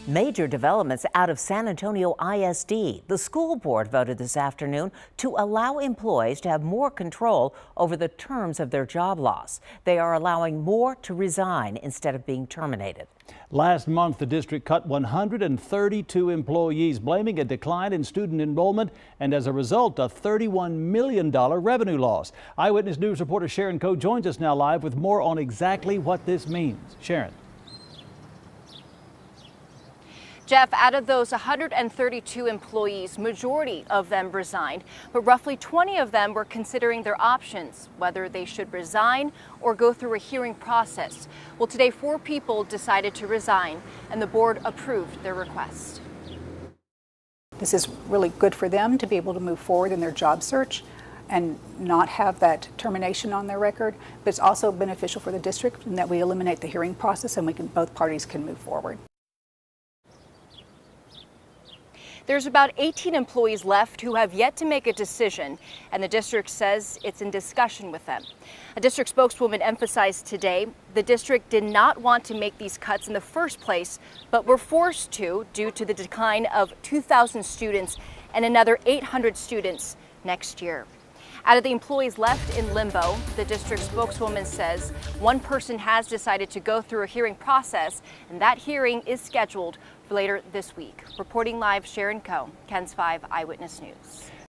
Major developments out of San Antonio ISD. The school board voted this afternoon to allow employees to have more control over the terms of their job loss. They are allowing more to resign instead of being terminated. Last month, the district cut 132 employees, blaming a decline in student enrollment and, as a result, a $31 million revenue loss. Eyewitness News reporter Sharon Ko joins us now live with more on exactly what this means. Sharon. Jeff, out of those 132 employees, majority of them resigned, but roughly 20 of them were considering their options, whether they should resign or go through a hearing process. Well, today 4 people decided to resign, and the board approved their request. This is really good for them to be able to move forward in their job search and not have that termination on their record, but it's also beneficial for the district in that we eliminate the hearing process and both parties can move forward. There's about 18 employees left who have yet to make a decision, and the district says it's in discussion with them. A district spokeswoman emphasized today the district did not want to make these cuts in the first place, but were forced to due to the decline of 2,000 students and another 800 students next year. Out of the employees left in limbo, the district spokeswoman says one person has decided to go through a hearing process, and that hearing is scheduled for later this week. Reporting live, Sharon Ko, KENS 5 Eyewitness News.